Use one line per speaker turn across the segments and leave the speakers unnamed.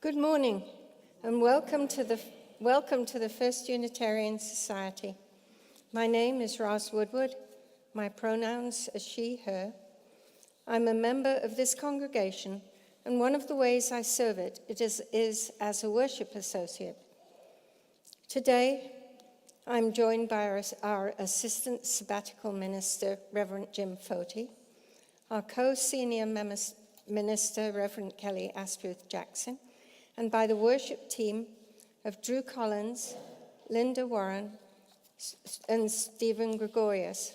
Good morning, and welcome to the First Unitarian Society. My name is Ros Woodward. My pronouns are she, her. I'm a member of this congregation, and one of the ways I serve it is as a worship associate. Today, I'm joined by our Assistant Sabbatical Minister, Reverend Jim Foti, our co-senior minister, Reverend Kelly Asputh Jackson, and by the worship team of Drew Collins, Linda Warren, and Stephen Gregorius,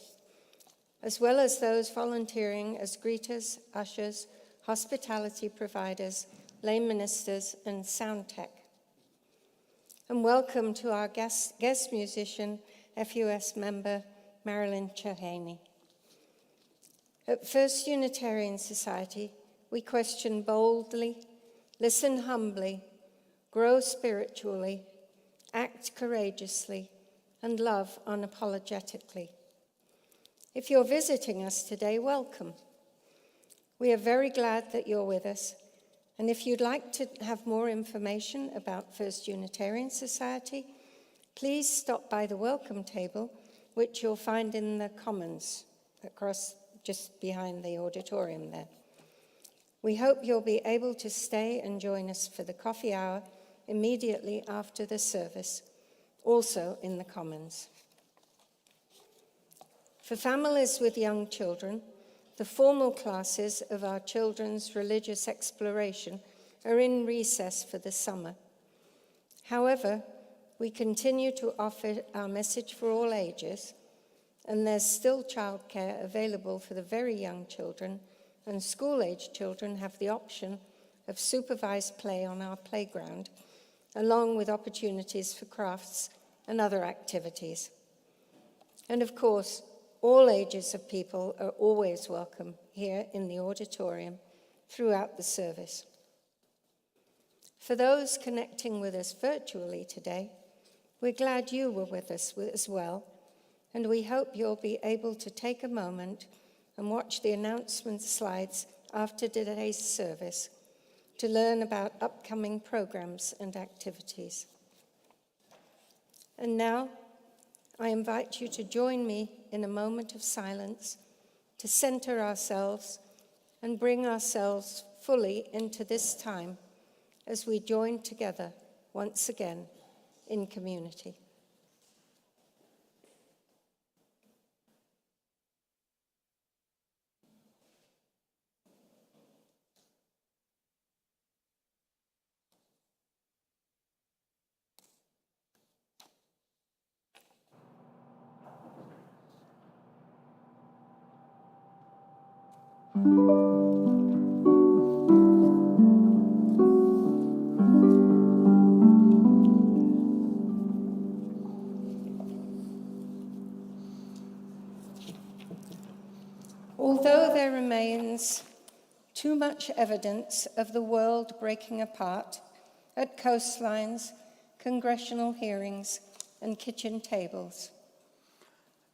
as well as those volunteering as greeters, ushers, hospitality providers, lay ministers, and sound tech. And welcome to our guest musician, FUS member, Marilyn Chohaney. At First Unitarian Society, we question boldly, listen humbly, grow spiritually, act courageously, and love unapologetically. If you're visiting us today, welcome. We are very glad that you're with us, and if you'd like to have more information about First Unitarian Society, please stop by the welcome table, which you'll find in the Commons, across just behind the auditorium there. We hope you'll be able to stay and join us for the coffee hour immediately after the service, also in the Commons. For families with young children, the formal classes of our children's religious exploration are in recess for the summer. However, we continue to offer our message for all ages, and there's still childcare available for the very young children, and school-age children have the option of supervised play on our playground, along with opportunities for crafts and other activities. And of course, all ages of people are always welcome here in the auditorium throughout the service. For those connecting with us virtually today, we're glad you were with us as well, and we hope you'll be able to take a moment and watch the announcement slides after today's service to learn about upcoming programs and activities. And now, I invite you to join me in a moment of silence to center ourselves and bring ourselves fully into this time as we join together once again in community. Although there remains too much evidence of the world breaking apart at coastlines, congressional hearings, and kitchen tables,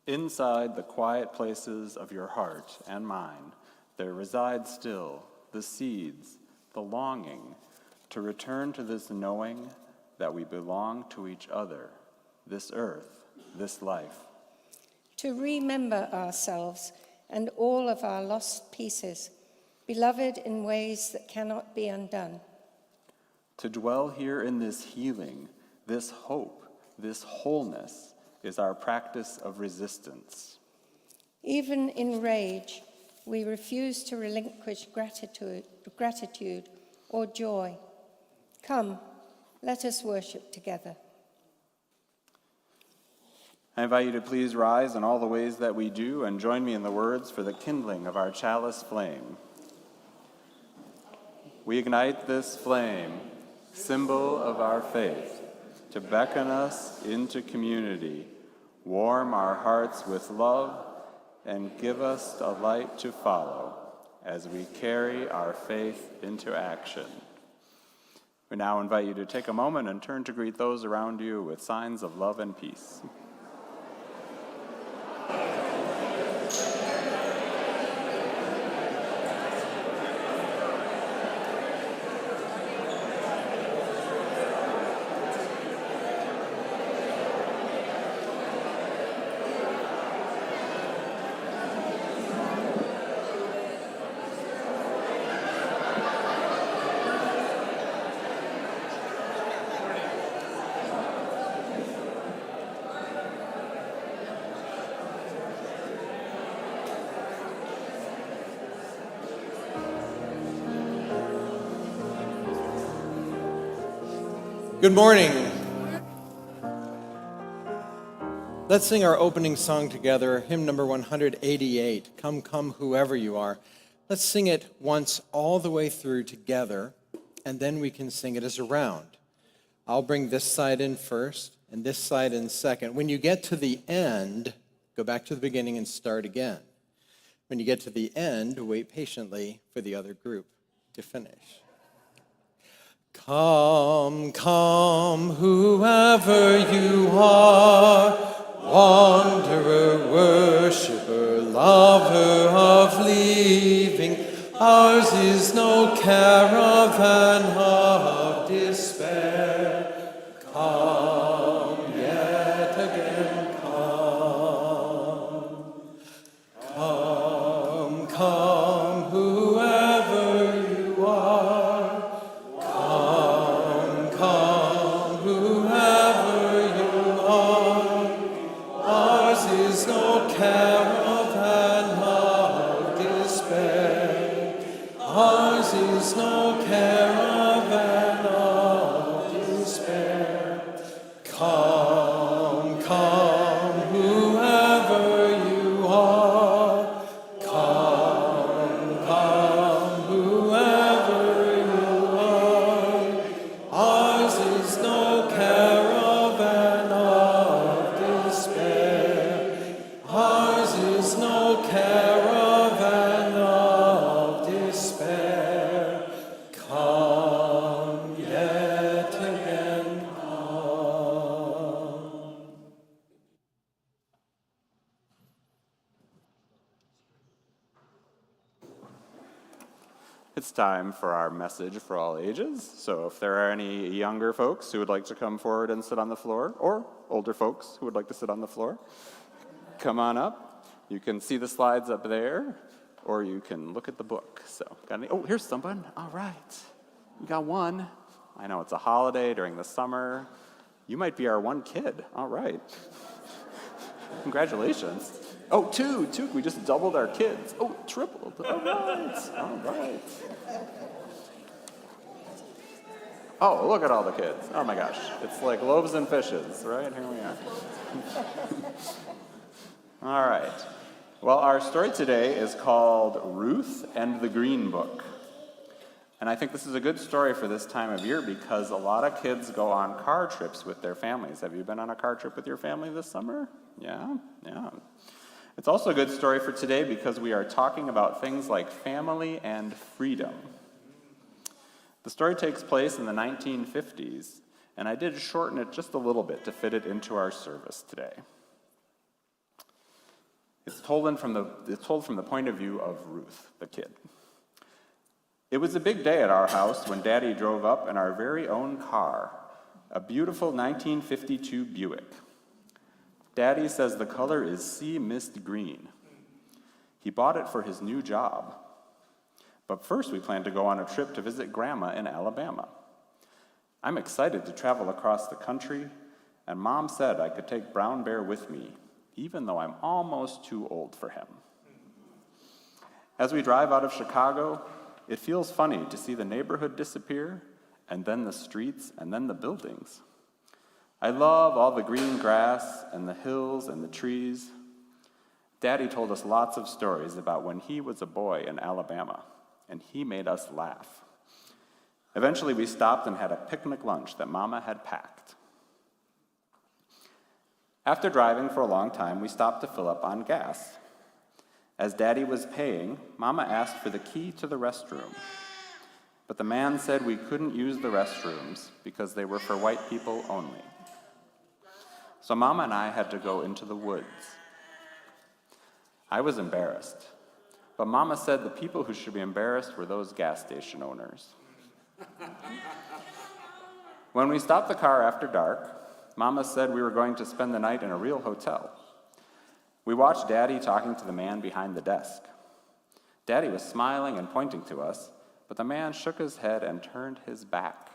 inside the quiet places of your heart and mine, there reside still the seeds, the longing to return to this knowing that we belong to each other, this earth, this life.
To remember ourselves and all of our lost pieces, beloved in ways that cannot be undone.
To dwell here in this healing, this hope, this wholeness is our practice of resistance.
Even in rage, we refuse to relinquish gratitude or joy. Come, let us worship together.
I invite you to please rise in all the ways that we do and join me in the words for the kindling of our chalice flame. We ignite this flame, symbol of our faith, to beckon us into community, warm our hearts with love, and give us a light to follow as we carry our faith into action. We now invite you to take a moment and turn to greet those around you with signs of love and peace.
Good morning. Let's sing our opening song together, hymn number 188, Come, Come, Whoever You Are. Let's sing it once all the way through together, and then we can sing it as a round. I'll bring this side in first and this side in second. When you get to the end, go back to the beginning and start again. When you get to the end, wait patiently for the other group to finish. Come, come, whoever you are, wanderer, worshiper, lover of leaving, ours is no caravan of despair. Come, yet again come. Come, come, whoever you are. Come, whoever you are, ours is no caravan of despair. Ours is no caravan of despair. Come, come, whoever you are. Come, come, whoever you are. Ours is no caravan of despair. Ours is no caravan of despair. Come, yet again come.
It's time for our message for all ages. So if there are any younger folks who would like to come forward and sit on the floor, or older folks who would like to sit on the floor, come on up. You can see the slides up there, or you can look at the book. So, got any? Oh, here's someone. All right. We got one. I know it's a holiday during the summer. You might be our one kid. All right. Congratulations. Oh, two. We just doubled our kids. Oh, tripled. All right. Oh, look at all the kids. Oh my gosh. It's like loaves and fishes, right? Here we are. All right. Well, our story today is called Ruth and the Green Book. And I think this is a good story for this time of year because a lot of kids go on car trips with their families. Have you been on a car trip with your family this summer? Yeah. It's also a good story for today because we are talking about things like family and freedom. The story takes place in the 1950s, and I did shorten it just a little bit to fit it into our service today. It's told from the point of view of Ruth, the kid. It was a big day at our house when Daddy drove up in our very own car, a beautiful 1952 Buick. Daddy says the color is sea mist green. He bought it for his new job. But first we planned to go on a trip to visit Grandma in Alabama. I'm excited to travel across the country, and Mom said I could take Brown Bear with me, even though I'm almost too old for him. As we drive out of Chicago, it feels funny to see the neighborhood disappear, and then the streets, and then the buildings. I love all the green grass, and the hills, and the trees. Daddy told us lots of stories about when he was a boy in Alabama, and he made us laugh. Eventually, we stopped and had a picnic lunch that Mama had packed. After driving for a long time, we stopped to fill up on gas. As Daddy was paying, Mama asked for the key to the restroom. But the man said we couldn't use the restrooms because they were for white people only. So Mama and I had to go into the woods. I was embarrassed, but Mama said the people who should be embarrassed were those gas station owners. When we stopped the car after dark, Mama said we were going to spend the night in a real hotel. We watched Daddy talking to the man behind the desk. Daddy was smiling and pointing to us, but the man shook his head and turned his back.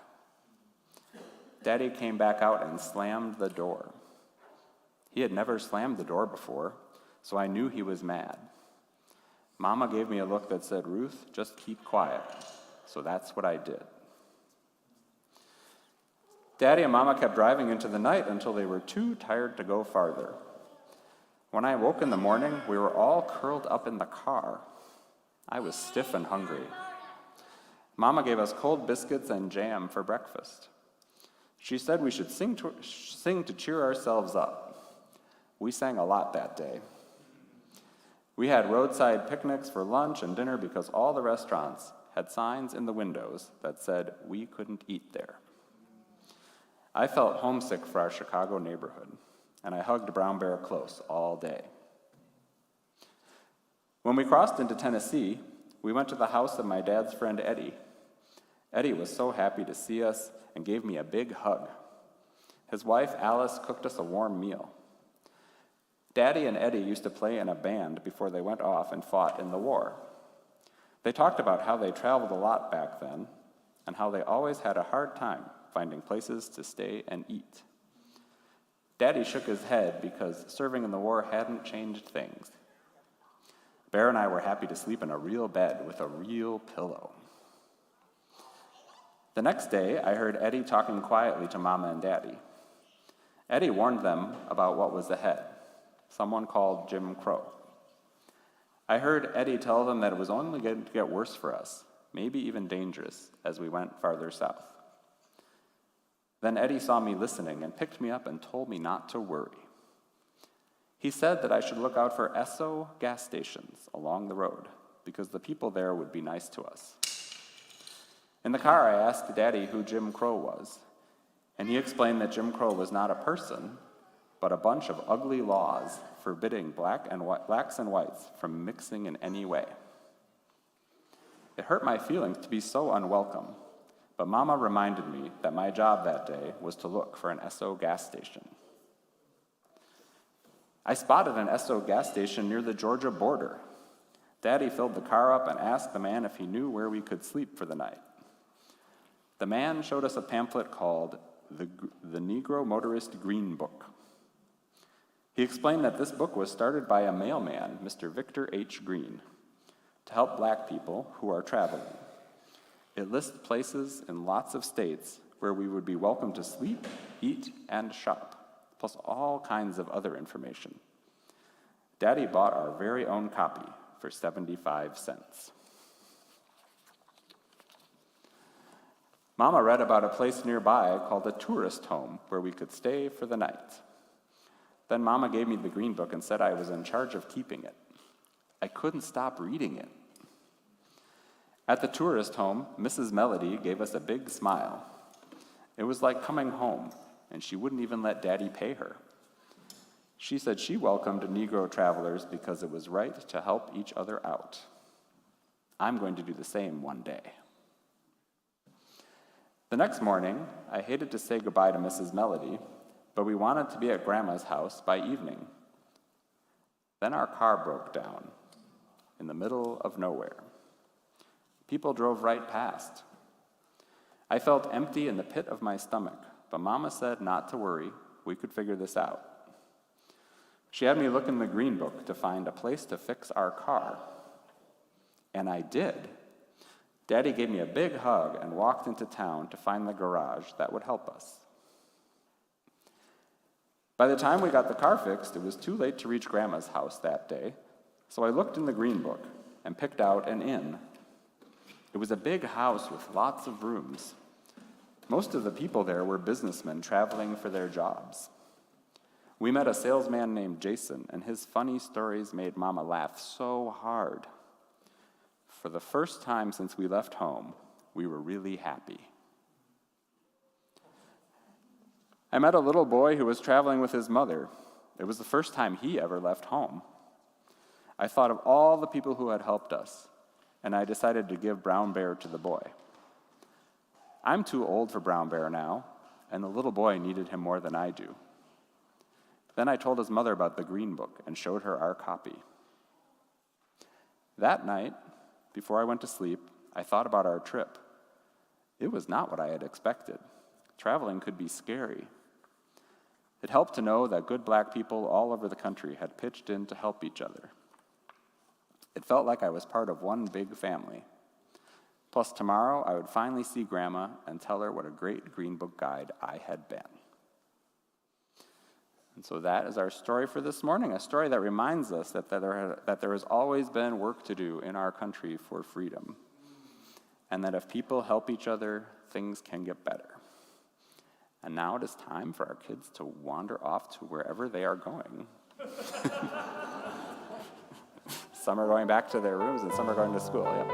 Daddy came back out and slammed the door. He had never slammed the door before, so I knew he was mad. Mama gave me a look that said, "Ruth, just keep quiet." So that's what I did. Daddy and Mama kept driving into the night until they were too tired to go farther. When I woke in the morning, we were all curled up in the car. I was stiff and hungry. Mama gave us cold biscuits and jam for breakfast. She said we should sing to cheer ourselves up. We sang a lot that day. We had roadside picnics for lunch and dinner because all the restaurants had signs in the windows that said we couldn't eat there. I felt homesick for our Chicago neighborhood, and I hugged Brown Bear close all day. When we crossed into Tennessee, we went to the house of my dad's friend Eddie. Eddie was so happy to see us and gave me a big hug. His wife Alice cooked us a warm meal. Daddy and Eddie used to play in a band before they went off and fought in the war. They talked about how they traveled a lot back then and how they always had a hard time finding places to stay and eat. Daddy shook his head because serving in the war hadn't changed things. Bear and I were happy to sleep in a real bed with a real pillow. The next day, I heard Eddie talking quietly to Mama and Daddy. Eddie warned them about what was ahead, someone called Jim Crow. I heard Eddie tell them that it was only going to get worse for us, maybe even dangerous, as we went farther south. Then Eddie saw me listening and picked me up and told me not to worry. He said that I should look out for Esso gas stations along the road because the people there would be nice to us. In the car, I asked Daddy who Jim Crow was, and he explained that Jim Crow was not a person, but a bunch of ugly laws forbidding blacks and whites from mixing in any way. It hurt my feelings to be so unwelcome, but Mama reminded me that my job that day was to look for an Esso gas station. I spotted an Esso gas station near the Georgia border. Daddy filled the car up and asked the man if he knew where we could sleep for the night. The man showed us a pamphlet called the Negro Motorist Green Book. He explained that this book was started by a mailman, Mr. Victor H. Green, to help black people who are traveling. It lists places in lots of states where we would be welcome to sleep, eat, and shop, plus all kinds of other information. Daddy bought our very own copy for 75 cents. Mama read about a place nearby called a tourist home where we could stay for the night. Then Mama gave me the green book and said I was in charge of keeping it. I couldn't stop reading it. At the tourist home, Mrs. Melody gave us a big smile. It was like coming home, and she wouldn't even let Daddy pay her. She said she welcomed Negro travelers because it was right to help each other out. I'm going to do the same one day. The next morning, I hated to say goodbye to Mrs. Melody, but we wanted to be at Grandma's house by evening. Then our car broke down in the middle of nowhere. People drove right past. I felt empty in the pit of my stomach, but Mama said not to worry, we could figure this out. She had me look in the green book to find a place to fix our car. And I did. Daddy gave me a big hug and walked into town to find the garage that would help us. By the time we got the car fixed, it was too late to reach Grandma's house that day, so I looked in the green book and picked out an inn. It was a big house with lots of rooms. Most of the people there were businessmen traveling for their jobs. We met a salesman named Jason, and his funny stories made Mama laugh so hard. For the first time since we left home, we were really happy. I met a little boy who was traveling with his mother. It was the first time he ever left home. I thought of all the people who had helped us, and I decided to give Brown Bear to the boy. I'm too old for Brown Bear now, and the little boy needed him more than I do. Then I told his mother about the green book and showed her our copy. That night, before I went to sleep, I thought about our trip. It was not what I had expected. Traveling could be scary. It helped to know that good black people all over the country had pitched in to help each other. It felt like I was part of one big family. Plus, tomorrow I would finally see Grandma and tell her what a great Green Book guide I had been. And so that is our story for this morning, a story that reminds us that there has always been work to do in our country for freedom, and that if people help each other, things can get better. And now it is time for our kids to wander off to wherever they are going. Some are going back to their rooms and some are going to school, yeah.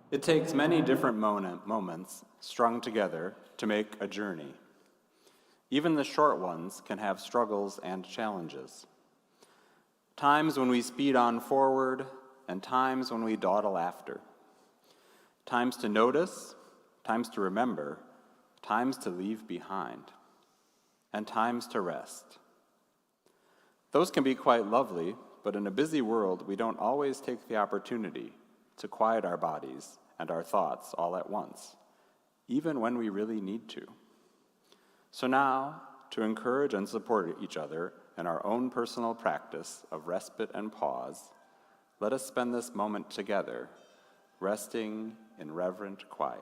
It takes many different moments strung together to make a journey. Even the short ones can have struggles and challenges. Times when we speed on forward, and times when we dawdle after. Times to notice, times to remember, times to leave behind, and times to rest. Those can be quite lovely, but in a busy world, we don't always take the opportunity to quiet our bodies and our thoughts all at once, even when we really need to. So now, to encourage and support each other in our own personal practice of respite and pause, let us spend this moment together, resting in reverent quiet.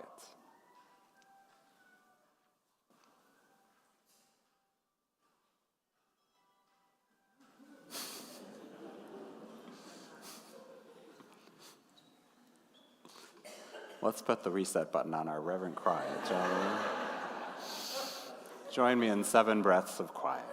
Let's put the reset button on our reverent quiet, shall we? Join me in 7 breaths of quiet.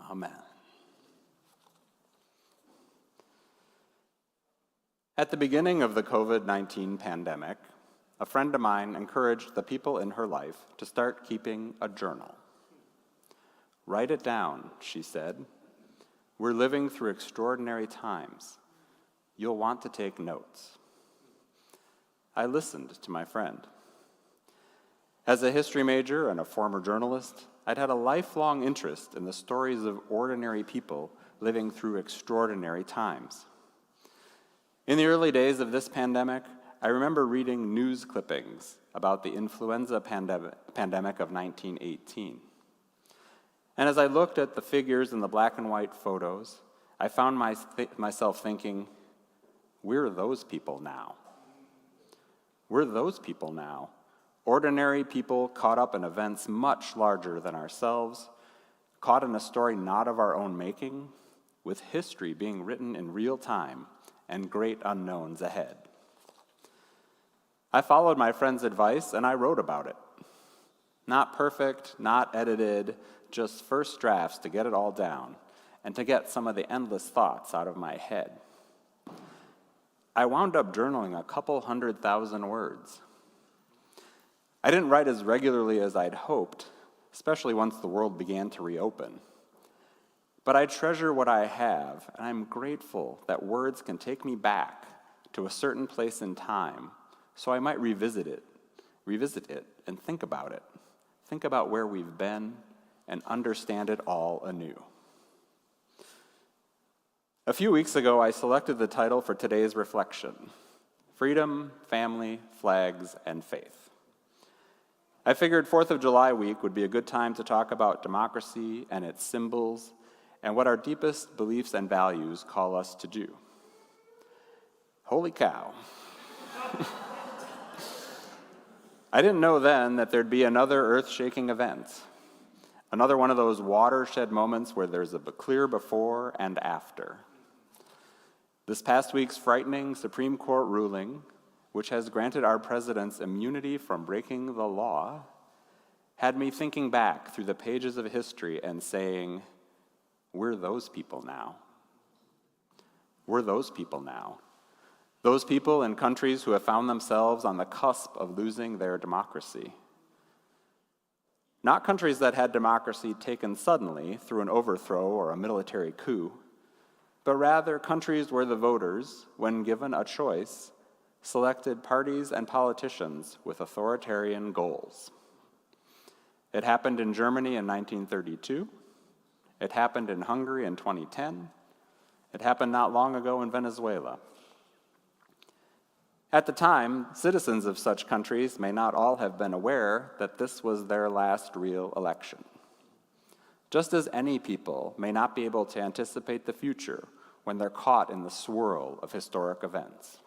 Amen. At the beginning of the COVID-19 pandemic, a friend of mine encouraged the people in her life to start keeping a journal. Write it down, she said. We're living through extraordinary times. You'll want to take notes. I listened to my friend. As a history major and a former journalist, I'd had a lifelong interest in the stories of ordinary people living through extraordinary times. In the early days of this pandemic, I remember reading news clippings about the influenza pandemic of 1918. And as I looked at the figures in the black and white photos, I found myself thinking, we're those people now. We're those people now. Ordinary people caught up in events much larger than ourselves, caught in a story not of our own making, with history being written in real time and great unknowns ahead. I followed my friend's advice and I wrote about it. Not perfect, not edited, just first drafts to get it all down and to get some of the endless thoughts out of my head. I wound up journaling a couple 100,000 words. I didn't write as regularly as I'd hoped, especially once the world began to reopen. But I treasure what I have, and I'm grateful that words can take me back to a certain place in time, so I might revisit it, and think about it. Think about where we've been, and understand it all anew. A few weeks ago, I selected the title for today's reflection: Freedom, Family, Flags, and Faith. I figured 4th of July week would be a good time to talk about democracy and its symbols and what our deepest beliefs and values call us to do. Holy cow. I didn't know then that there'd be another earth-shaking event, another one of those watershed moments where there's a clear before and after. This past week's frightening Supreme Court ruling, which has granted our presidents immunity from breaking the law, had me thinking back through the pages of history and saying, we're those people now. We're those people now. Those people in countries who have found themselves on the cusp of losing their democracy. Not countries that had democracy taken suddenly through an overthrow or a military coup, but rather countries where the voters, when given a choice, selected parties and politicians with authoritarian goals. It happened in Germany in 1932. It happened in Hungary in 2010. It happened not long ago in Venezuela. At the time, citizens of such countries may not all have been aware that this was their last real election. Just as any people may not be able to anticipate the future when they're caught in the swirl of historic events.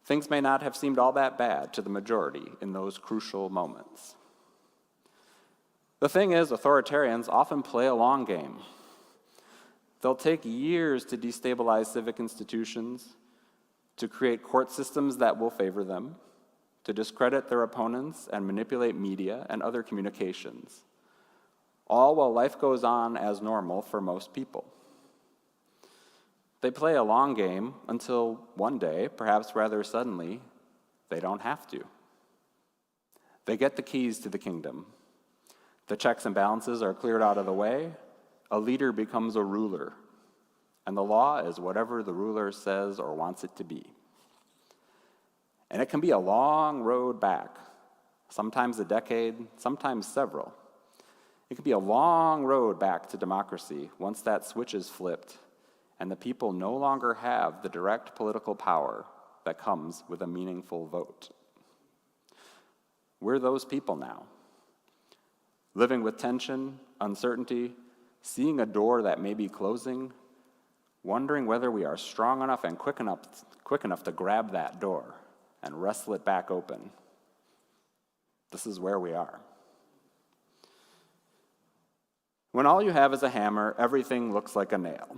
Things may not have seemed all that bad to the majority in those crucial moments. The thing is, authoritarians often play a long game. They'll take years to destabilize civic institutions, to create court systems that will favor them, to discredit their opponents and manipulate media and other communications, all while life goes on as normal for most people. They play a long game until one day, perhaps rather suddenly, they don't have to. They get the keys to the kingdom. The checks and balances are cleared out of the way. A leader becomes a ruler, and the law is whatever the ruler says or wants it to be. And it can be a long road back, sometimes a decade, sometimes several. It can be a long road back to democracy once that switch is flipped and the people no longer have the direct political power that comes with a meaningful vote. We're those people now, living with tension, uncertainty, seeing a door that may be closing, wondering whether we are strong enough and quick enough to grab that door and wrestle it back open. This is where we are. When all you have is a hammer, everything looks like a nail.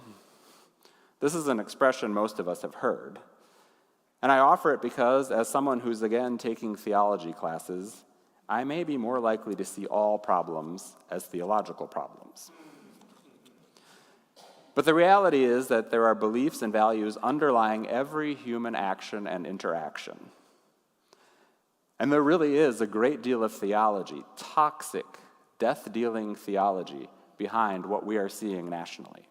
This is an expression most of us have heard. And I offer it because, as someone who's again taking theology classes, I may be more likely to see all problems as theological problems. But the reality is that there are beliefs and values underlying every human action and interaction. And there really is a great deal of theology, toxic, death-dealing theology, behind what we are seeing nationally.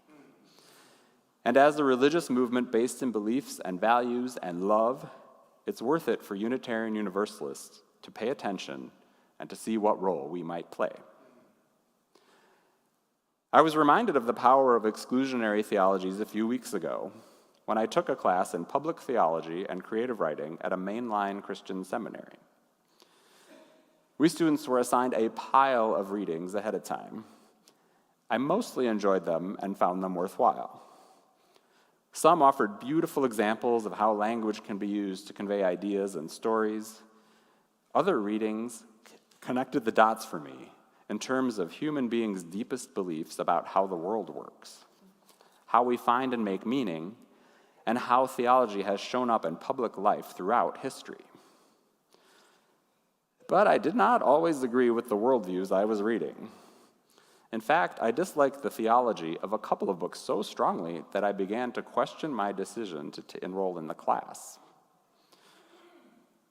And as a religious movement based in beliefs and values and love, it's worth it for Unitarian Universalists to pay attention and to see what role we might play. I was reminded of the power of exclusionary theologies a few weeks ago when I took a class in public theology and creative writing at a mainline Christian seminary. We students were assigned a pile of readings ahead of time. I mostly enjoyed them and found them worthwhile. Some offered beautiful examples of how language can be used to convey ideas and stories. Other readings connected the dots for me in terms of human beings' deepest beliefs about how the world works, how we find and make meaning, and how theology has shown up in public life throughout history. But I did not always agree with the worldviews I was reading. In fact, I disliked the theology of a couple of books so strongly that I began to question my decision to enroll in the class.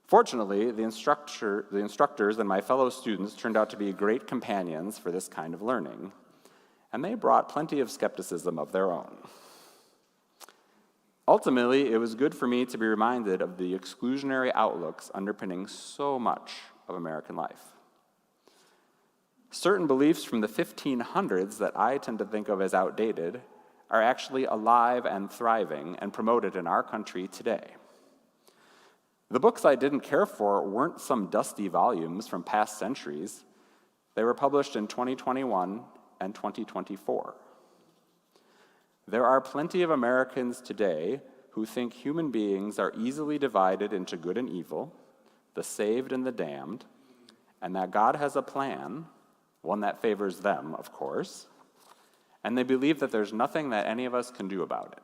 Fortunately, the instructors and my fellow students turned out to be great companions for this kind of learning, and they brought plenty of skepticism of their own. Ultimately, it was good for me to be reminded of the exclusionary outlooks underpinning so much of American life. Certain beliefs from the 1500s that I tend to think of as outdated are actually alive and thriving and promoted in our country today. The books I didn't care for weren't some dusty volumes from past centuries. They were published in 2021 and 2024. There are plenty of Americans today who think human beings are easily divided into good and evil, the saved and the damned, and that God has a plan, one that favors them, of course, and they believe that there's nothing that any of us can do about it.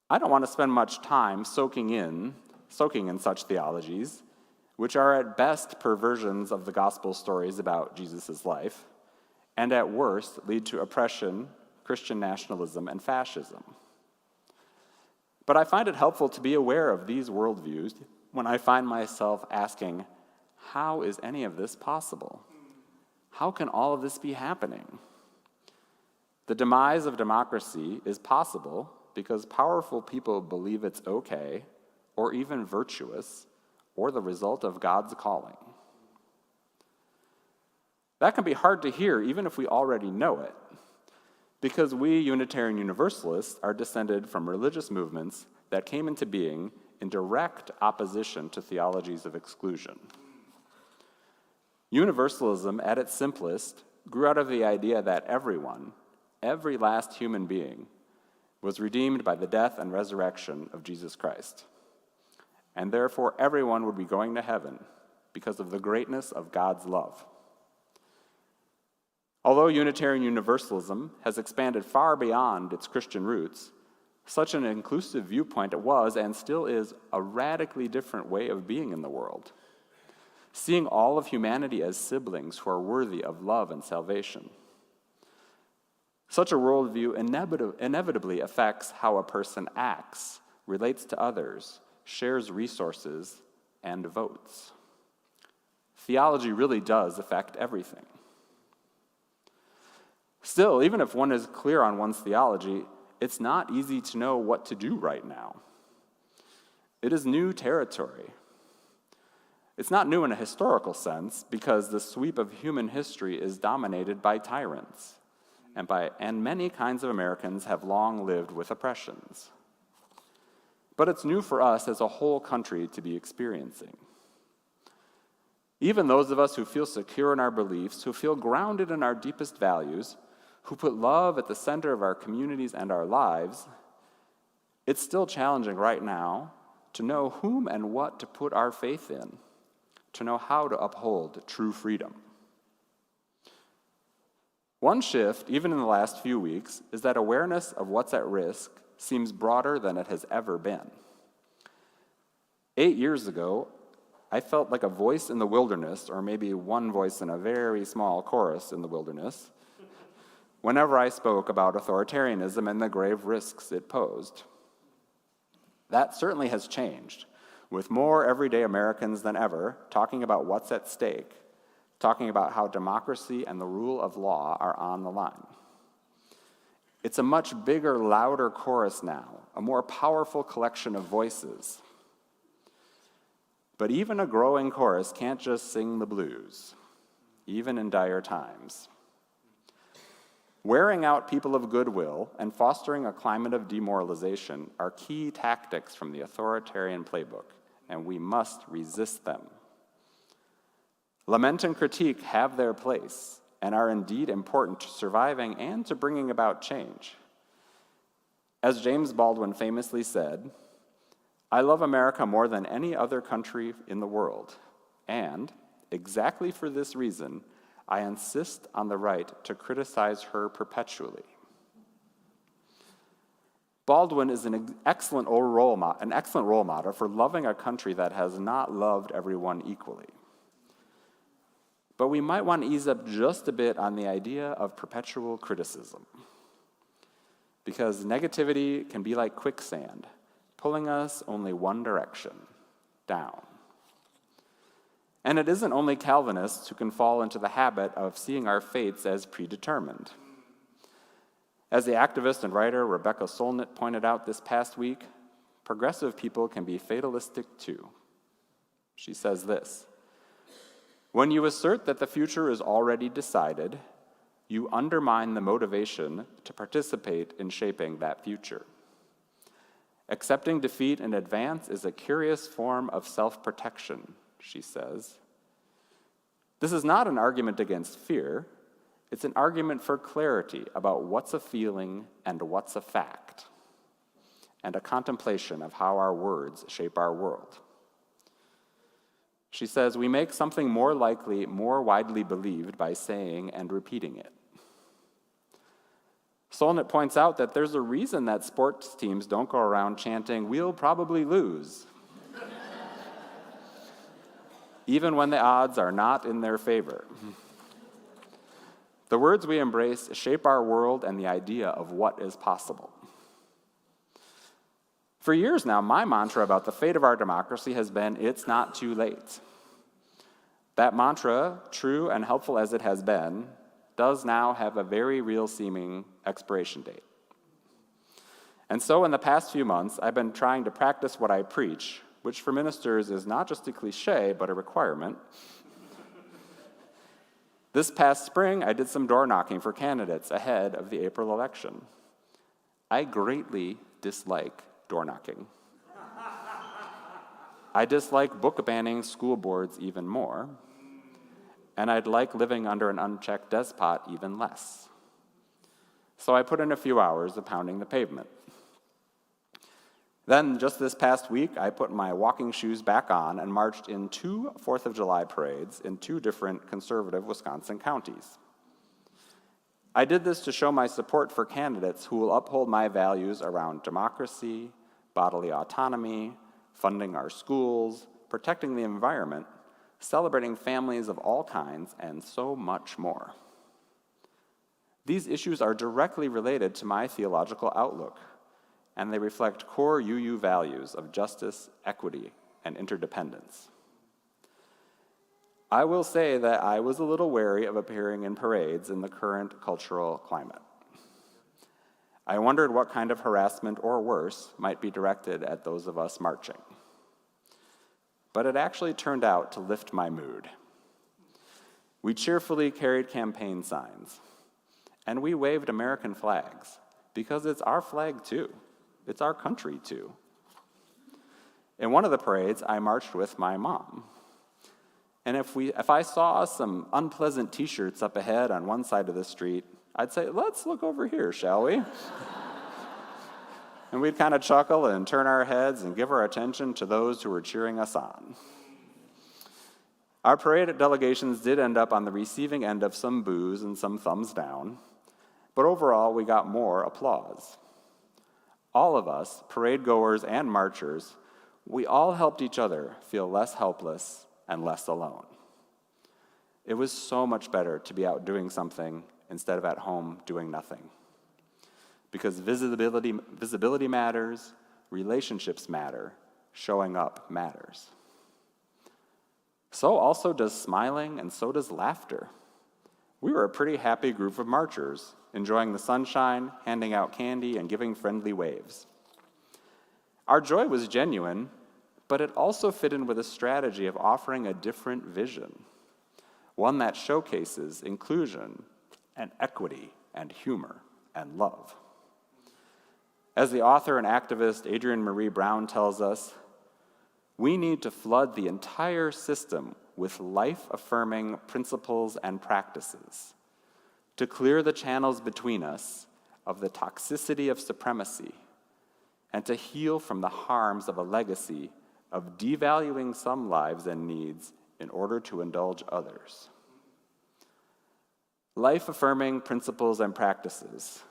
I don't want to spend much time soaking in such theologies, which are at best perversions of the gospel stories about Jesus' life, and at worst lead to oppression, Christian nationalism, and fascism. But I find it helpful to be aware of these worldviews when I find myself asking, how is any of this possible? How can all of this be happening? The demise of democracy is possible because powerful people believe it's okay, or even virtuous, or the result of God's calling. That can be hard to hear even if we already know it, because we Unitarian Universalists are descended from religious movements that came into being in direct opposition to theologies of exclusion. Universalism, at its simplest, grew out of the idea that everyone, every last human being, was redeemed by the death and resurrection of Jesus Christ. And therefore, everyone would be going to heaven because of the greatness of God's love. Although Unitarian Universalism has expanded far beyond its Christian roots, such an inclusive viewpoint it was and still is a radically different way of being in the world, seeing all of humanity as siblings who are worthy of love and salvation. Such a worldview inevitably affects how a person acts, relates to others, shares resources, and votes. Theology really does affect everything. Still, even if one is clear on one's theology, it's not easy to know what to do right now. It is new territory. It's not new in a historical sense because the sweep of human history is dominated by tyrants, and many kinds of Americans have long lived with oppressions. But it's new for us as a whole country to be experiencing. Even those of us who feel secure in our beliefs, who feel grounded in our deepest values, who put love at the center of our communities and our lives, it's still challenging right now to know whom and what to put our faith in, to know how to uphold true freedom. One shift, even in the last few weeks, is that awareness of what's at risk seems broader than it has ever been. 8 years ago, I felt like a voice in the wilderness, or maybe one voice in a very small chorus in the wilderness, whenever I spoke about authoritarianism and the grave risks it posed. That certainly has changed, with more everyday Americans than ever talking about what's at stake, talking about how democracy and the rule of law are on the line. It's a much bigger, louder chorus now, a more powerful collection of voices. But even a growing chorus can't just sing the blues, even in dire times. Wearing out people of goodwill and fostering a climate of demoralization are key tactics from the authoritarian playbook, and we must resist them. Lament and critique have their place and are indeed important to surviving and to bringing about change. As James Baldwin famously said, "I love America more than any other country in the world, and, exactly for this reason, I insist on the right to criticize her perpetually." Baldwin is an excellent role model for loving a country that has not loved everyone equally. But we might want to ease up just a bit on the idea of perpetual criticism, because negativity can be like quicksand, pulling us only one direction, down. And it isn't only Calvinists who can fall into the habit of seeing our fates as predetermined. As the activist and writer Rebecca Solnit pointed out this past week, progressive people can be fatalistic too. She says this: "When you assert that the future is already decided, you undermine the motivation to participate in shaping that future. Accepting defeat in advance is a curious form of self-protection," she says. This is not an argument against fear. It's an argument for clarity about what's a feeling and what's a fact, and a contemplation of how our words shape our world. She says, "We make something more likely, more widely believed by saying and repeating it." Solnit points out that there's a reason that sports teams don't go around chanting, "We'll probably lose," even when the odds are not in their favor. The words we embrace shape our world and the idea of what is possible. For years now, my mantra about the fate of our democracy has been, "It's not too late." That mantra, true and helpful as it has been, does now have a very real-seeming expiration date. And so in the past few months, I've been trying to practice what I preach, which for ministers is not just a cliche, but a requirement. This past spring, I did some door knocking for candidates ahead of the April election. I greatly dislike door knocking. I dislike book banning school boards even more, and I'd like living under an unchecked despot even less. So I put in a few hours of pounding the pavement. Then, just this past week, I put my walking shoes back on and marched in 2 4th of July parades in 2 different conservative Wisconsin counties. I did this to show my support for candidates who will uphold my values around democracy, bodily autonomy, funding our schools, protecting the environment, celebrating families of all kinds, and so much more. These issues are directly related to my theological outlook, and they reflect core UU values of justice, equity, and interdependence. I will say that I was a little wary of appearing in parades in the current cultural climate. I wondered what kind of harassment or worse might be directed at those of us marching. But it actually turned out to lift my mood. We cheerfully carried campaign signs, and we waved American flags, because it's our flag too. It's our country too. In one of the parades, I marched with my mom. And if I saw some unpleasant t-shirts up ahead on one side of the street, I'd say, let's look over here, shall we? And we'd kind of chuckle and turn our heads and give our attention to those who were cheering us on. Our parade delegations did end up on the receiving end of some boos and some thumbs down, but overall we got more applause. All of us, parade goers and marchers, we all helped each other feel less helpless and less alone. It was so much better to be out doing something instead of at home doing nothing. Because visibility matters, relationships matter, showing up matters. So also does smiling, and so does laughter. We were a pretty happy group of marchers, enjoying the sunshine, handing out candy, and giving friendly waves. Our joy was genuine, but it also fit in with a strategy of offering a different vision, one that showcases inclusion and equity and humor and love. As the author and activist Adrienne Marie Brown tells us, we need to flood the entire system with life-affirming principles and practices to clear the channels between us of the toxicity of supremacy and to heal from the harms of a legacy of devaluing some lives and needs in order to indulge others. Life-affirming principles and practices,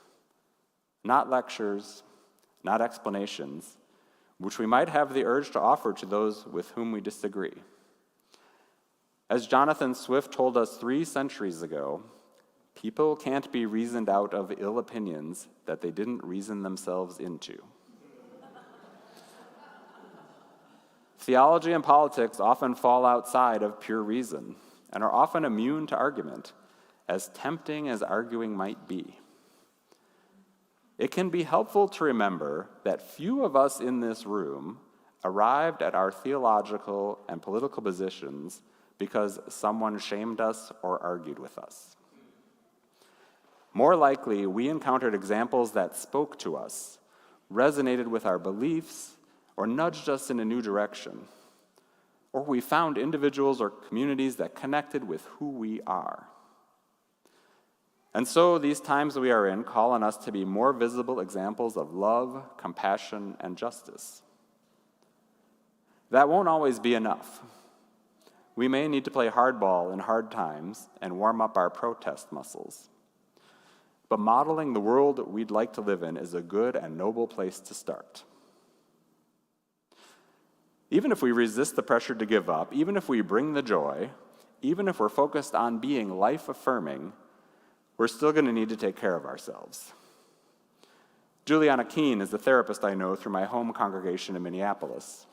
not lectures, not explanations, which we might have the urge to offer to those with whom we disagree. As Jonathan Swift told us 3 centuries ago, people can't be reasoned out of ill opinions that they didn't reason themselves into. Theology and politics often fall outside of pure reason and are often immune to argument, as tempting as arguing might be. It can be helpful to remember that few of us in this room arrived at our theological and political positions because someone shamed us or argued with us. More likely, we encountered examples that spoke to us, resonated with our beliefs, or nudged us in a new direction. Or we found individuals or communities that connected with who we are. And so these times we are in call on us to be more visible examples of love, compassion, and justice. That won't always be enough. We may need to play hardball in hard times and warm up our protest muscles. But modeling the world we'd like to live in is a good and noble place to start. Even if we resist the pressure to give up, even if we bring the joy, even if we're focused on being life-affirming, we're still going to need to take care of ourselves. Juliana Keene is the therapist I know through my home congregation in Minneapolis.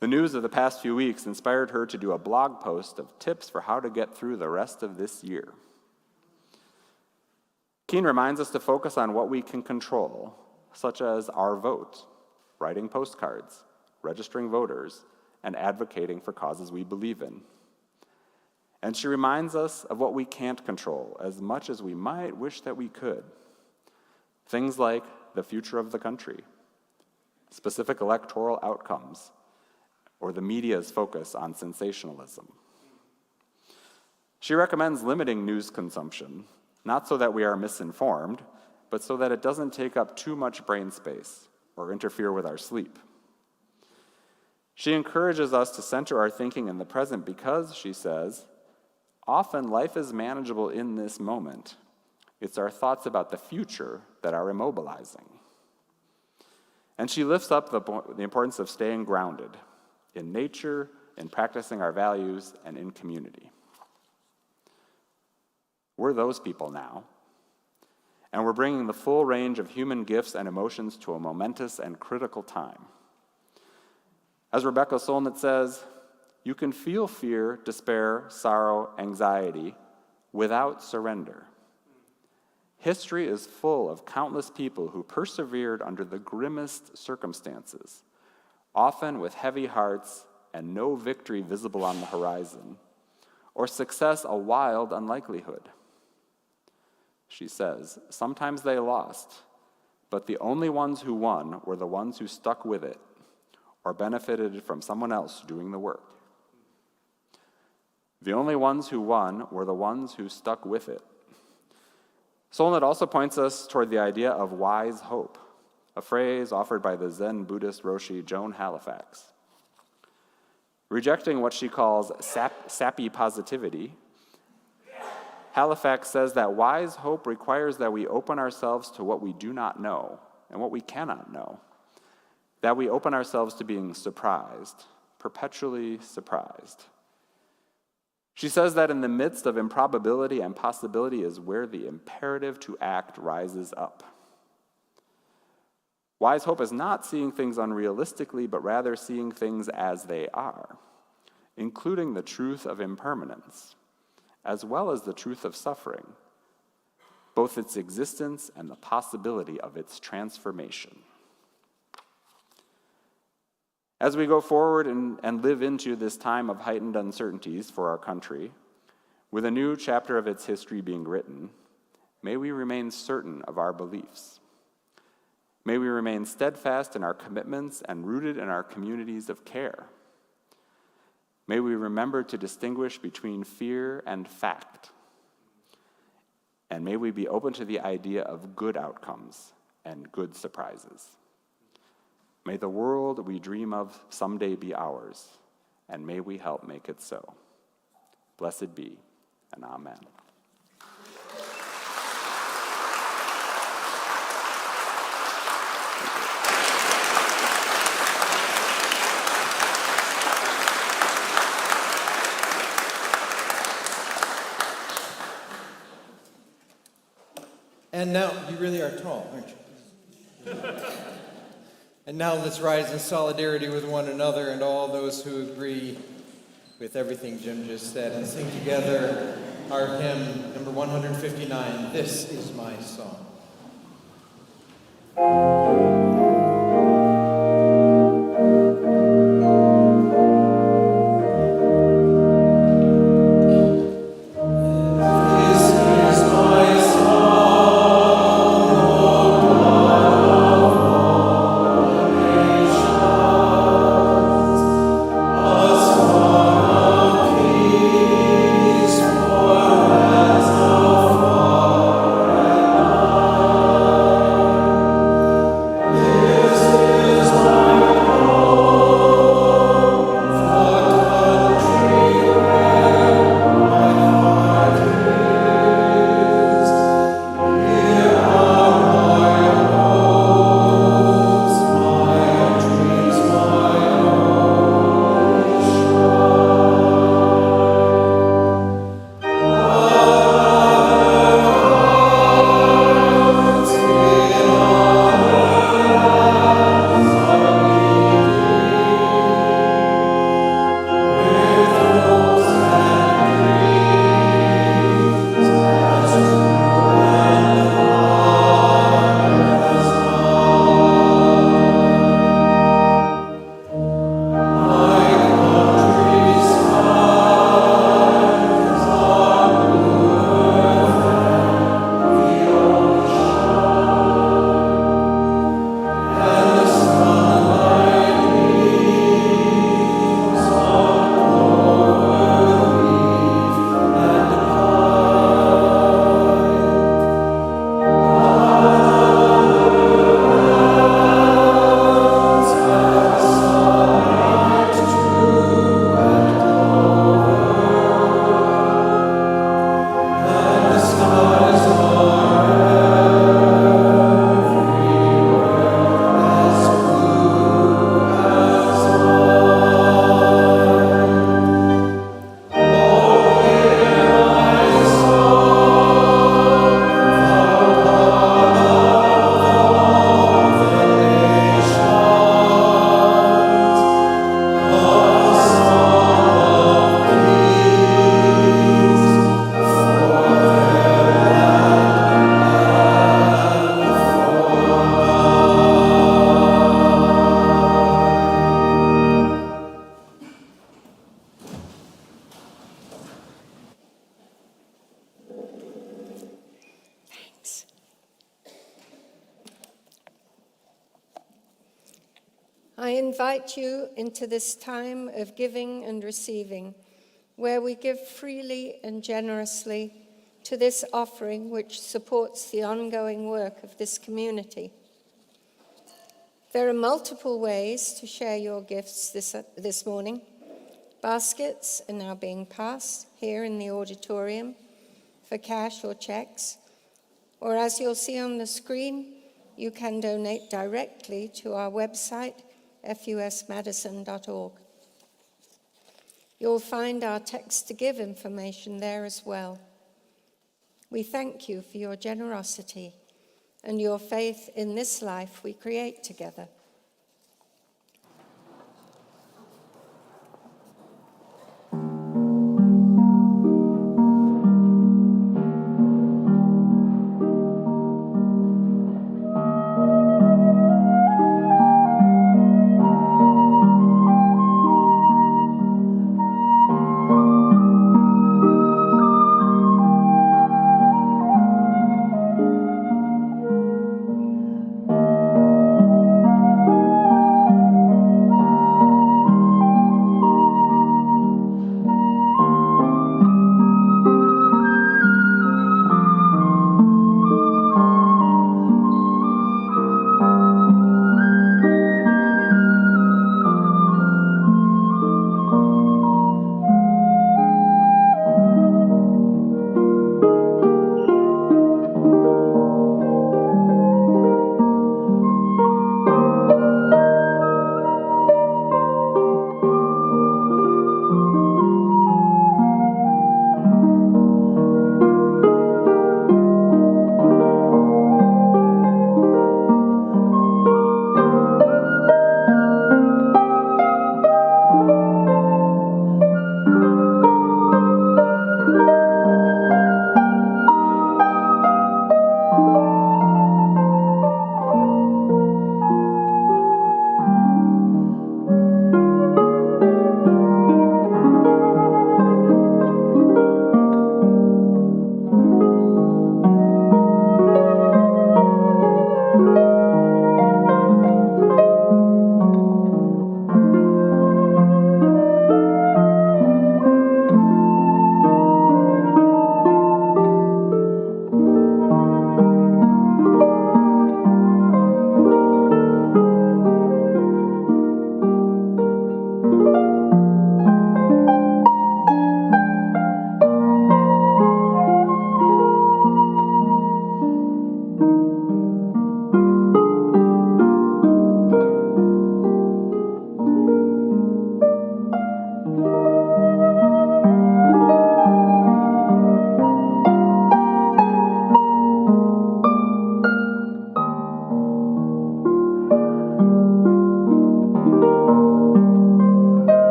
The news of the past few weeks inspired her to do a blog post of tips for how to get through the rest of this year. Keene reminds us to focus on what we can control, such as our vote, writing postcards, registering voters, and advocating for causes we believe in. And she reminds us of what we can't control as much as we might wish that we could. Things like the future of the country, specific electoral outcomes, or the media's focus on sensationalism. She recommends limiting news consumption, not so that we are misinformed, but so that it doesn't take up too much brain space or interfere with our sleep. She encourages us to center our thinking in the present because, she says, often life is manageable in this moment, It's our thoughts about the future that are immobilizing. And she lifts up the importance of staying grounded in nature, in practicing our values, and in community. We're those people now, and we're bringing the full range of human gifts and emotions to a momentous and critical time. As Rebecca Solnit says, you can feel fear, despair, sorrow, anxiety without surrender. History is full of countless people who persevered under the grimmest circumstances, often with heavy hearts and no victory visible on the horizon, or success a wild unlikelihood. She says, sometimes they lost, but the only ones who won were the ones who stuck with it or benefited from someone else doing the work. The only ones who won were the ones who stuck with it. Solnit also points us toward the idea of wise hope, a phrase offered by the Zen Buddhist Roshi Joan Halifax. Rejecting what she calls sappy positivity, Halifax says that wise hope requires that we open ourselves to what we do not know and what we cannot know, that we open ourselves to being surprised, perpetually surprised. She says that in the midst of improbability and possibility is where the imperative to act rises up. Wise hope is not seeing things unrealistically, but rather seeing things as they are, including the truth of impermanence, as well as the truth of suffering, both its existence and the possibility of its transformation. As we go forward and live into this time of heightened uncertainties for our country, with a new chapter of its history being written, may we remain certain of our beliefs. May we remain steadfast in our commitments and rooted in our communities of care. May we remember to distinguish between fear and fact. And may we be open to the idea of good outcomes and good surprises. May the world we dream of someday be ours, and may we help make it so. Blessed be, and amen.
And now, you really are tall, aren't you? And now let's rise in solidarity with one another and all those who agree with everything Jim just said and sing together our hymn, number 159, This Is My Song.
Peace, for as a far
I invite you into this time of giving and receiving, where we give freely and generously to this offering which supports the ongoing work of this community. There are multiple ways to share your gifts this morning. Baskets are now being passed here in the auditorium for cash or checks, or as you'll see on the screen, you can donate directly to our website, fusmadison.org. You'll find our text to give information there as well. We thank you for your generosity and your faith in this life we create together.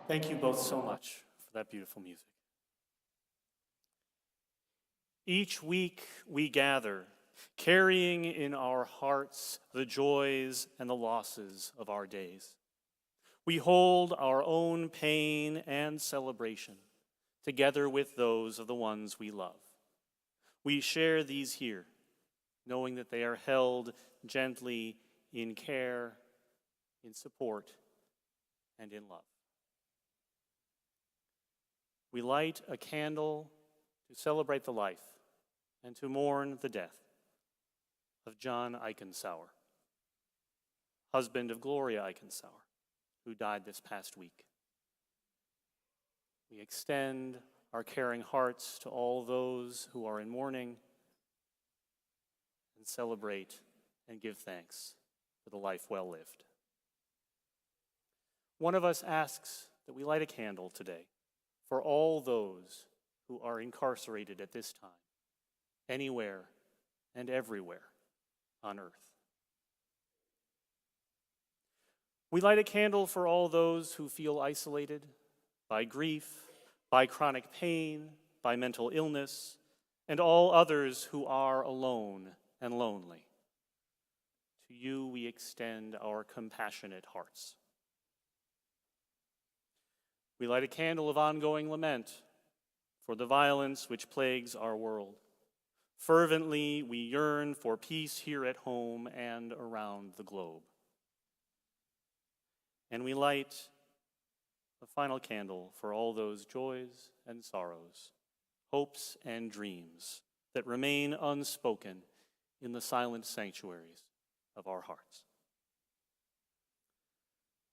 Thank you both so much for that beautiful music. Each week we gather, carrying in our hearts the joys and the losses of our days. We hold our own pain and celebration together with those of the ones we love. We share these here, knowing that they are held gently in care, in support, and in love. We light a candle to celebrate the life and to mourn the death of John Eichensauer, husband of Gloria Eichensauer, who died this past week. We extend our caring hearts to all those who are in mourning and celebrate and give thanks for the life well lived. One of us asks that we light a candle today for all those who are incarcerated at this time, anywhere and everywhere on earth. We light a candle for all those who feel isolated by grief, by chronic pain, by mental illness, and all others who are alone and lonely. To you we extend our compassionate hearts. We light a candle of ongoing lament for the violence which plagues our world. Fervently we yearn for peace here at home and around the globe. And we light the final candle for all those joys and sorrows, hopes and dreams that remain unspoken in the silent sanctuaries of our hearts.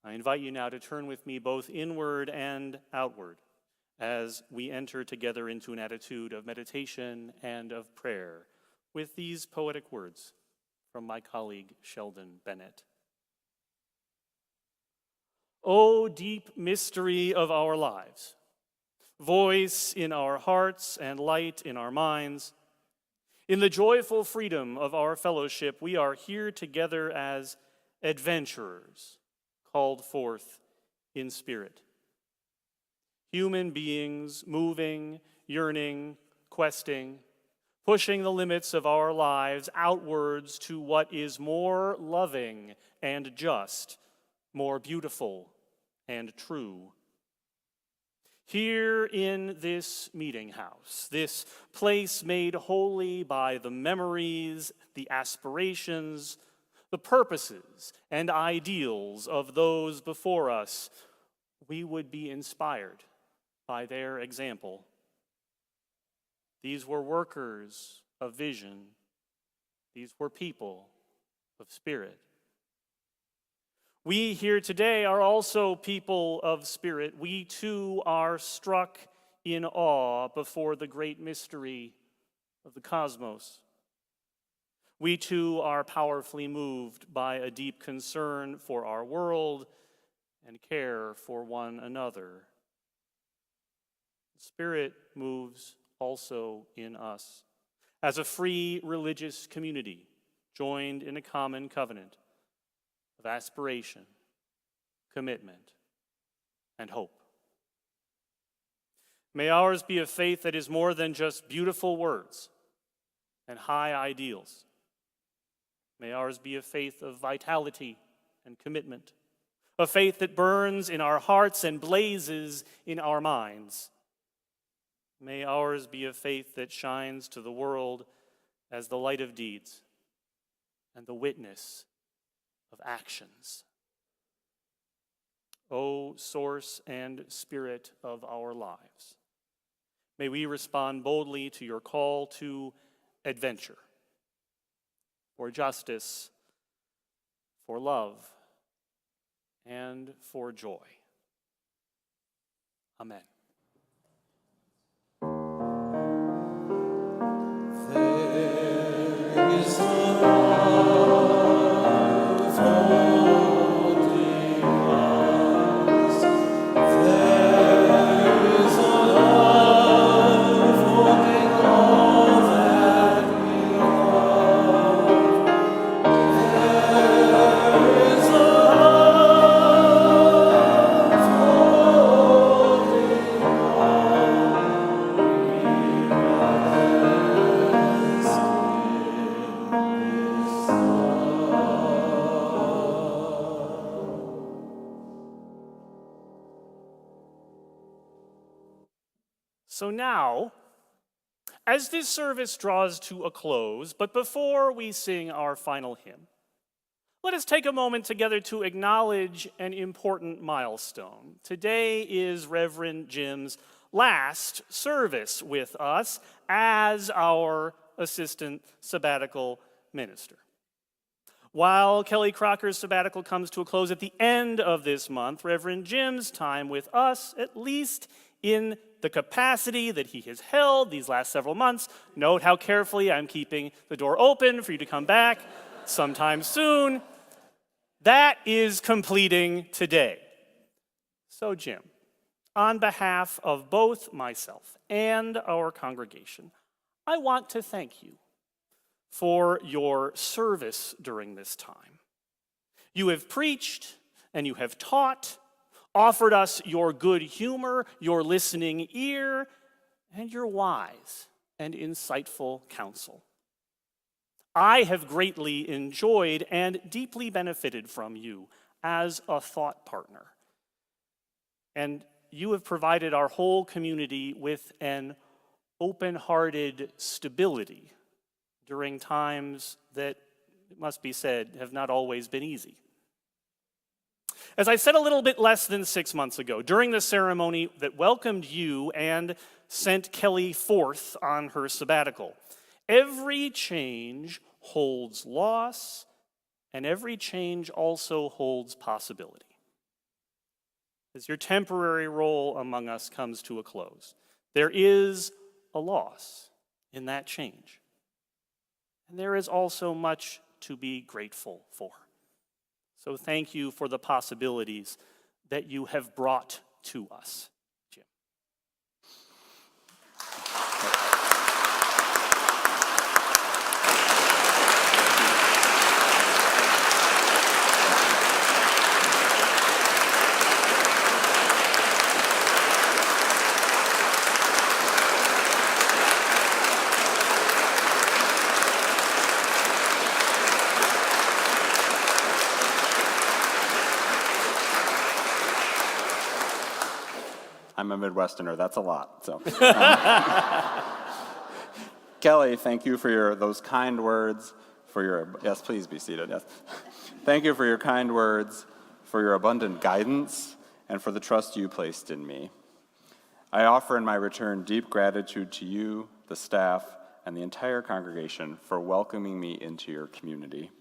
I invite you now to turn with me both inward and outward as we enter together into an attitude of meditation and of prayer with these poetic words from my colleague Sheldon Bennett. O deep mystery of our lives, voice in our hearts and light in our minds, in the joyful freedom of our fellowship, we are here together as adventurers called forth in spirit. Human beings moving, yearning, questing, pushing the limits of our lives outwards to what is more loving and just, more beautiful and true. Here in this meeting house, this place made holy by the memories, the aspirations, the purposes and ideals of those before us, we would be inspired by their example. These were workers of vision. These were people of spirit. We here today are also people of spirit. We too are struck in awe before the great mystery of the cosmos. We too are powerfully moved by a deep concern for our world and care for one another. The Spirit moves also in us as a free religious community joined in a common covenant of aspiration, commitment, and hope. May ours be a faith that is more than just beautiful words and high ideals. May ours be a faith of vitality and commitment, a faith that burns in our hearts and blazes in our minds. May ours be a faith that shines to the world as the light of deeds and the witness of actions. O source and spirit of our lives, may we respond boldly to your call to adventure, for justice, for love, and for joy. Amen.
There is love holding us. There is love holding all that we love. There is love holding all
So now, as this service draws to a close, but before we sing our final hymn, let us take a moment together to acknowledge an important milestone. Today is Reverend Jim's last service with us as our assistant sabbatical minister. While Kelly Crocker's sabbatical comes to a close at the end of this month, Reverend Jim's time with us, at least in the capacity that he has held these last several months, note how carefully I'm keeping the door open for you to come back sometime soon, that is completing today. So Jim, on behalf of both myself and our congregation, I want to thank you for your service during this time. You have preached, and you have taught, offered us your good humor, your listening ear, and your wise and insightful counsel. I have greatly enjoyed and deeply benefited from you as a thought partner. And you have provided our whole community with an open-hearted stability during times that, it must be said, have not always been easy. As I said a little bit less than 6 months ago, during the ceremony that welcomed you and sent Kelly forth on her sabbatical, every change holds loss, and every change also holds possibility. As your temporary role among us comes to a close, there is a loss in that change. And there is also much to be grateful for. So thank you for the possibilities that you have brought to us, Jim.
I'm a Midwesterner, that's a lot. So, Kelly, thank you for those kind words, yes, please be seated, yes. Thank you for your kind words, for your abundant guidance, and for the trust you placed in me. I offer in my return deep gratitude to you, the staff, and the entire congregation for welcoming me into your community.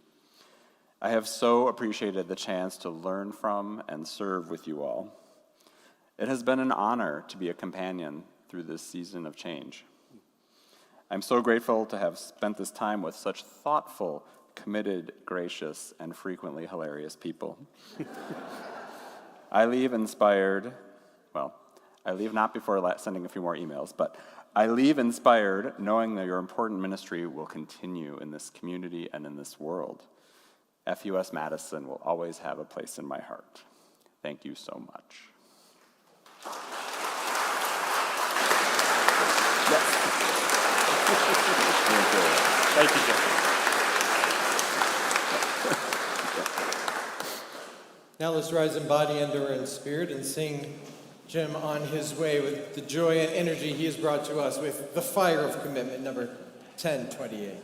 I have so appreciated the chance to learn from and serve with you all. It has been an honor to be a companion through this season of change. I'm so grateful to have spent this time with such thoughtful, committed, gracious, and frequently hilarious people. I leave inspired, I leave not before sending a few more emails, but I leave inspired knowing that your important ministry will continue in this community and in this world. FUS Madison will always have a place in my heart. Thank you so much.
Yes. Thank you, Jim.
Now let's rise in body, endurance, spirit, and sing Jim on his way with the joy and energy he has brought to us with The Fire of Commitment, number 1028.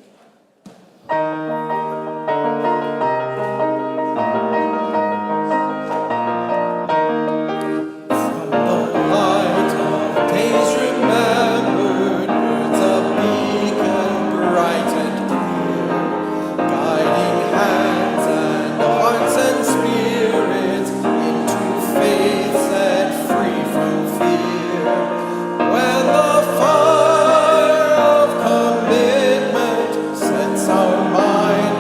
Our mind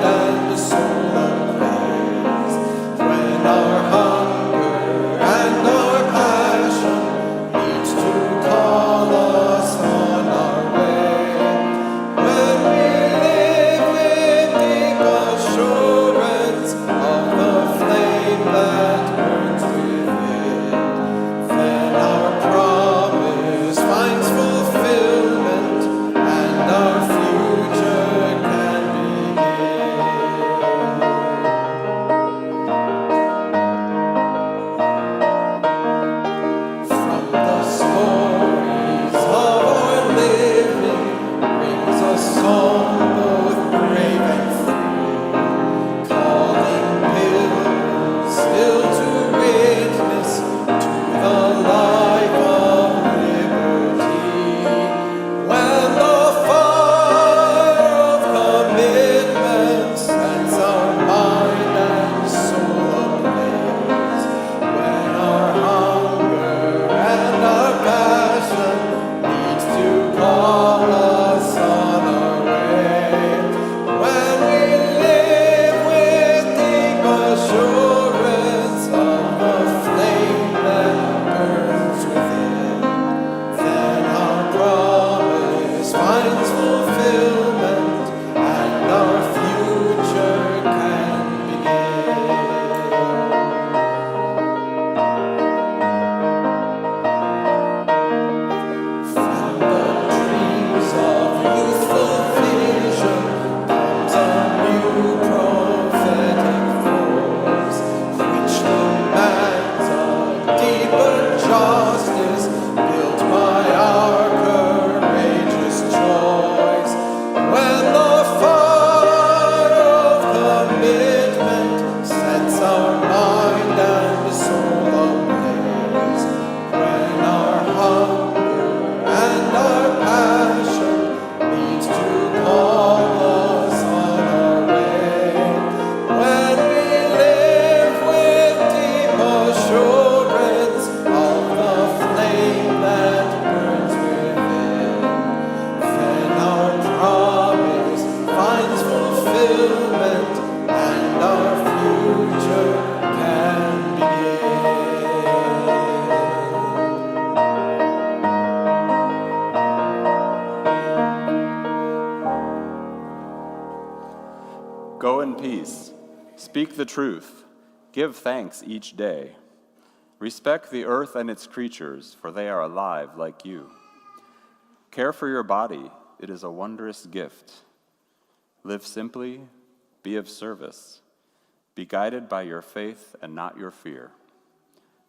go in peace. Speak the truth. Give thanks each day. Respect the earth and its creatures, for they are alive like you. Care for your body. It is a wondrous gift. Live simply. Be of service. Be guided by your faith and not your fear.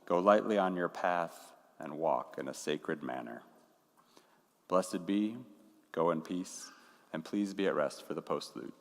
Go lightly on your path and walk in a sacred manner. Blessed be, go in peace, and please be at rest for the postlude.